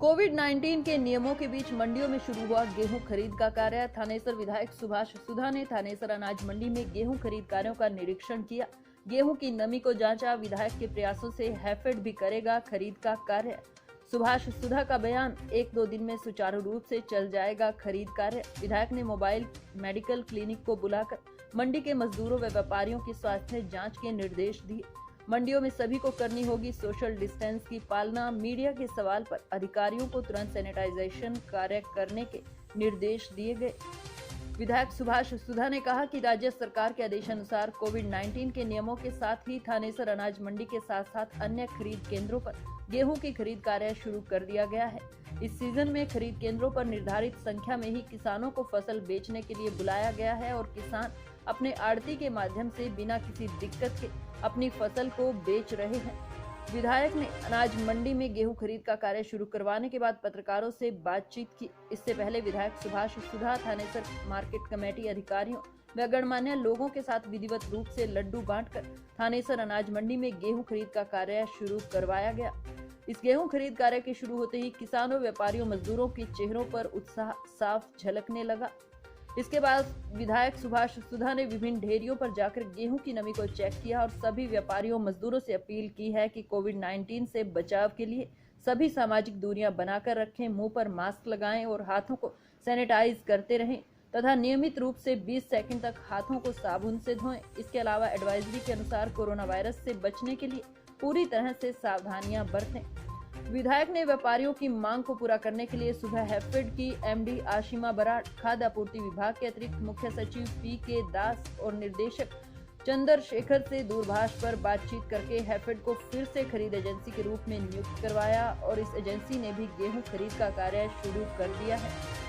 कोविड-19 के नियमों के बीच मंडियों में शुरू हुआ गेहूं खरीद का कार्य। थानेसर विधायक सुभाष सुधा ने थानेसर अनाज मंडी में गेहूं खरीद कार्यों का निरीक्षण किया। गेहूं की नमी को जांचा। विधायक के प्रयासों से हैफेड भी करेगा खरीद का कार्य। सुभाष सुधा का बयान, 1-2 दिन में सुचारू रूप से चल जाएगा खरीद कार्य। विधायक ने मोबाइल मेडिकल क्लिनिक को बुलाकर मंडी के मजदूरों व व्यापारियों की स्वास्थ्य जांच के निर्देश दिए। मंडियों में सभी को करनी होगी सोशल डिस्टेंस की पालना। मीडिया के सवाल पर अधिकारियों को तुरंत सैनिटाइजेशन कार्य करने के निर्देश दिए गए। विधायक सुभाष सुधा ने कहा कि राज्य सरकार के आदेशानुसार कोविड-19 के नियमों के साथ ही थानेसर अनाज मंडी के साथ साथ अन्य खरीद केंद्रों पर गेहूं की खरीद कार्य शुरू कर दिया गया है। इस सीजन में खरीद केंद्रों पर निर्धारित संख्या में ही किसानों को फसल बेचने के लिए बुलाया गया है और किसान अपने आड़ती के माध्यम से बिना किसी दिक्कत के अपनी फसल को बेच रहे हैं। विधायक ने अनाज मंडी में गेहूं खरीद का कार्य शुरू करवाने के बाद पत्रकारों से बातचीत की। इससे पहले विधायक सुभाष सुधा थानेसर मार्केट कमेटी अधिकारियों व गणमान्य लोगों के साथ विधिवत रूप से लड्डू बांटकर थानेसर अनाज मंडी में गेहूं खरीद का कार्य शुरू करवाया गया। इस गेहूं खरीद कार्य के शुरू होते ही किसानों, व्यापारियों, मजदूरों के चेहरों पर उत्साह साफ झलकने लगा। इसके बाद विधायक सुभाष सुधा ने विभिन्न ढेरियों पर जाकर गेहूं की नमी को चेक किया और सभी व्यापारियों, मजदूरों से अपील की है कि कोविड-19 से बचाव के लिए सभी सामाजिक दूरियां बनाकर रखें, मुंह पर मास्क लगाएं और हाथों को सैनिटाइज करते रहें तथा नियमित रूप से 20 सेकंड तक हाथों को साबुन से धोएं। इसके अलावा एडवाइजरी के अनुसार कोरोना वायरस से बचने के लिए पूरी तरह से सावधानियां बरतें। विधायक ने व्यापारियों की मांग को पूरा करने के लिए सुबह हैफेड की एमडी आशिमा बराड़, खाद्य आपूर्ति विभाग के अतिरिक्त मुख्य सचिव पी.के. दास और निर्देशक चंद्रशेखर से दूरभाष पर बातचीत करके हैफेड को फिर से खरीद एजेंसी के रूप में नियुक्त करवाया और इस एजेंसी ने भी गेहूं खरीद का कार्य शुरू कर दिया है।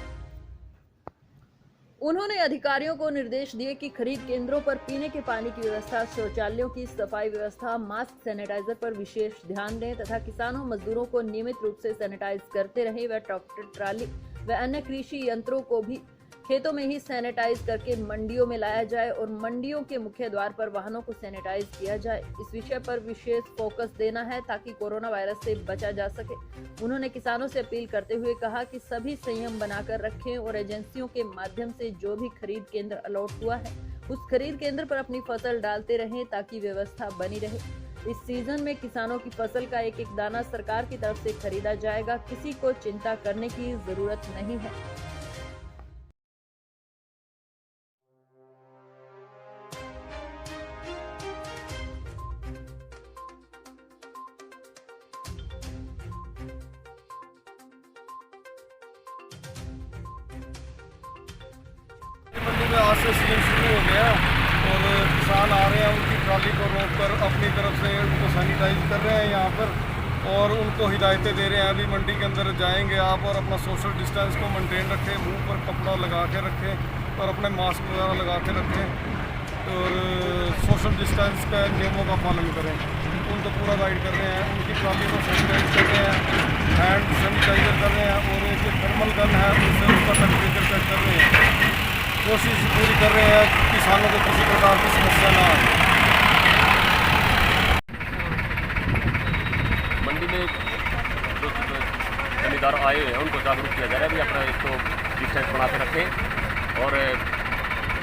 उन्होंने अधिकारियों को निर्देश दिए कि खरीद केंद्रों पर पीने के पानी की व्यवस्था, शौचालयों की सफाई व्यवस्था, मास्क, सैनिटाइजर पर विशेष ध्यान दें तथा किसानों, मजदूरों को नियमित रूप से सैनिटाइज करते रहे व ट्रैक्टर, ट्राली व अन्य कृषि यंत्रों को भी खेतों में ही सैनिटाइज करके मंडियों में लाया जाए और मंडियों के मुख्य द्वार पर वाहनों को सैनिटाइज किया जाए। इस विषय पर विशेष फोकस देना है ताकि कोरोना वायरस से बचा जा सके। उन्होंने किसानों से अपील करते हुए कहा कि सभी संयम बनाकर रखें और एजेंसियों के माध्यम से जो भी खरीद केंद्र अलॉट हुआ है उस खरीद केंद्र पर अपनी फसल डालते रहें ताकि व्यवस्था बनी रहे। इस सीजन में किसानों की फसल का एक एक दाना सरकार की तरफ से खरीदा जाएगा। किसी को चिंता करने की जरूरत नहीं है। मंडी में आज से सीजन शुरू हो गया और किसान आ रहे हैं, उनकी ट्रॉली को रोककर अपनी तरफ से उनको सैनिटाइज कर रहे हैं यहाँ पर और उनको हिदायतें दे रहे हैं। अभी मंडी के अंदर जाएंगे आप और अपना सोशल डिस्टेंस को मेंटेन रखें, मुंह पर कपड़ा लगा के रखें और अपने मास्क वगैरह लगा के रखें और सोशल डिस्टेंस का नियमों का पालन करें। उनको पूरा गाइड कर रहे हैं, उनकी ट्रॉली को सैनिटाइज कर रहे हैं, हैंड सैनिटाइजर कर रहे हैं और एक थर्मल गन है उससे उसका टेम्परेचर चेक कर रहे हैं। कोशिश पूरी कर रहे हैं कि किसानों को किसी प्रकार की समस्या ना आए। मंडी में जो जमींदार आए हैं उनको जागरूक किया जा रहा है कि अपना एक तो डिस्टेंस बना के रखें और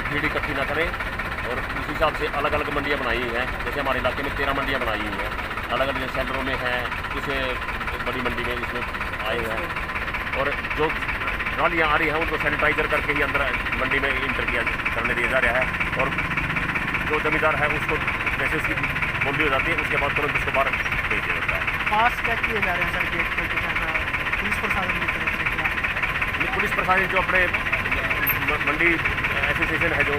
भीड़ इकट्ठी ना करें और उस हिसाब से अलग अलग मंडियाँ बनाई हुई हैं। जैसे हमारे इलाके में 13 मंडियाँ बनाई हुई हैं, अलग अलग सेंटरों में हैं, किसी बड़ी मंडी में इसमें आए हैं और जो ट्रालियाँ आ रही हैं उनको सैनिटाइजर करके ही अंदर मंडी में इंटर किया करने दिया जा रहा है और जो जमींदार है उसको जैसे उसकी बोली हो जाती है उसके बाद तुरंत उसको बाहर भेज दिया जाता है। पास चेक किए जा रहे हैं सर गेट पर, पुलिस प्रशासन की तरफ से क्या? पुलिस प्रशासन जो अपने मंडी एसोसिएशन है जो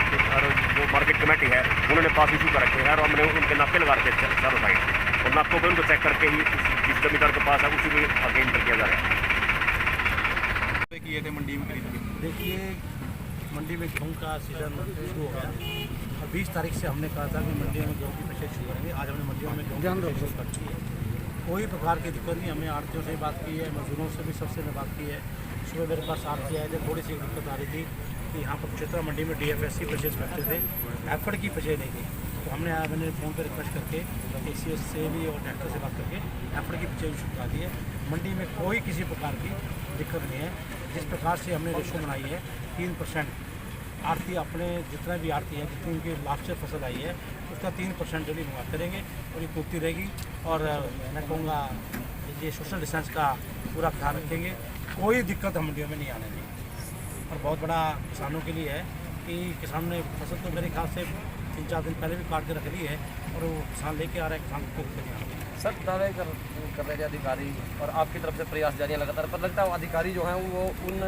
मार्केट कमेटी है उन्होंने पास इशू कर रखे हैं और हमने उनके नाके लगा रखे चारों साइड और नाकों पर उनको चेक करके ही जिस जमींदार के पास है उसी को आगे इंटर किया जा रहा है। किए थे मंडी में खरीद के। देखिए, मंडी में गेहूँ का सीज़न शुरू हो गया और 20 तारीख से हमने कहा था कि मंडी में गेहूँ की परचेज शुरू करेंगे। आज हमने मंडियों में गेहूँ की कर दी है। कोई प्रकार की दिक्कत नहीं। हमने आड़तियों से बात की है, मजदूरों से भी सबसे बात की है। सुबह मेरे पास आड़ती आए थे, थोड़ी सी दिक्कत आ रही थी कि यहाँ पर चित्रा मंडी में DFS की परचेज करते थे, हैफेड की परचेज नहीं थी। तो मैंने फ़ोन पर रिक्वेस्ट करके ACS से भी और डायरेक्टर से बात करके एफर्ट की पिक्चर शुरू करा दी है। मंडी में कोई किसी प्रकार की दिक्कत नहीं है। जिस प्रकार से हमने रेशो बनाई है 3% आरती अपने जितना भी आरती है जितनी उनकी लास्ट ईयर फसल आई है उसका 3% डेली मंगा करेंगे और ये पूर्ति रहेगी। और मैं कहूँगा ये सोशल डिस्टेंस का पूरा ख्याल रखेंगे, कोई दिक्कत हम मंडियों में नहीं आने देंगे। और बहुत बड़ा किसानों के लिए है कि किसान ने फसल तो मेरे ख्याल से 3-4 दिन पहले भी काट के रख ली है और वो किसान लेके आ रहा है, किसान को कोई दिक्कत नहीं आ रही। सर दावे कर रहे थे अधिकारी और आपकी तरफ से प्रयास जारी है लगातार, पर लगता है अधिकारी जो हैं वो उन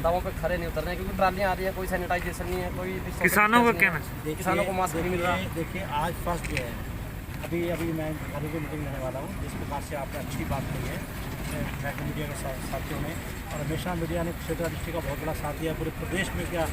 दावों पे खड़े नहीं उतर रहे हैं क्योंकि ट्रालियाँ आ रही है, कोई सैनिटाइजेशन नहीं है, कोई किसानों का कहना देखिए, किसानों को मास्क नहीं मिल रहा। देखिए आज फर्स्ट डे है, अभी मैं अधिकारियों की मीटिंग लेने वाला हूँ। जिस प्रकार से आपने अच्छी बात कही है मीडिया के साथियों ने, और हमेशा मीडिया ने क्षेत्र डिस्ट्रिक्ट का बहुत बड़ा साथ दिया, पूरे प्रदेश में क्या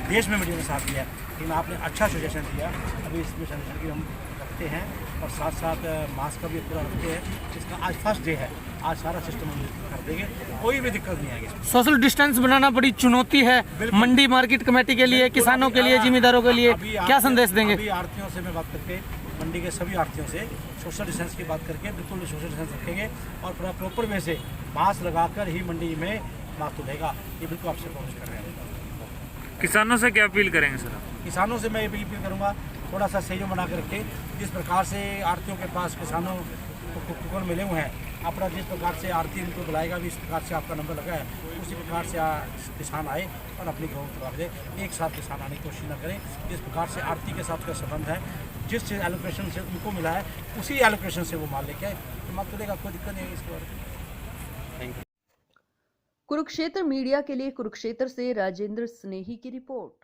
देश में मीडिया ने साथ दिया, लेकिन आपने अच्छा सजेशन दिया। अभी इसमें सजेशन भी हम रखते हैं और साथ साथ मास्क का भी पूरा रखते हैं। इसका आज फर्स्ट डे है, आज सारा सिस्टम हम कर देंगे, कोई भी दिक्कत नहीं आएगी। सोशल डिस्टेंस बनाना बड़ी चुनौती है मंडी मार्केट कमेटी के लिए, किसानों के लिए, जिम्मेदारों के लिए, क्या संदेश देंगे? अभी आड़तियों से मैं बात करके मंडी के सभी आड़तियों से सोशल डिस्टेंस की बात करके बिल्कुल सोशल डिस्टेंस रखेंगे और पूरा प्रॉपर वे से मास्क लगाकर ही मंडी में मास्क उठेगा, ये बिल्कुल आपसे कोशिश कर रहे हैं। किसानों से क्या अपील करेंगे सर? किसानों से मैं ये भी अपील करूँगा थोड़ा सा सहयोग बना कर रखें। जिस प्रकार से आड़तियों के पास किसानों को कूपन मिले हुए हैं, अपना जिस प्रकार से आड़ती उनको बुलाएगा भी इस प्रकार से आपका नंबर लगा है, उसी प्रकार से किसान आए और अपनी गेहूँ उतरवा दे। एक साथ किसान आने की कोशिश न करें। जिस प्रकार से आड़ती के साथ का संबंध है, जिस एलोकेशन से उनको मिला है उसी एलोकेशन से वो माल लेके आए तो माल तुलेगा, कोई दिक्कत नहीं है इसके बारे में। कुरुक्षेत्र मीडिया के लिए कुरुक्षेत्र से राजेंद्र स्नेही की रिपोर्ट।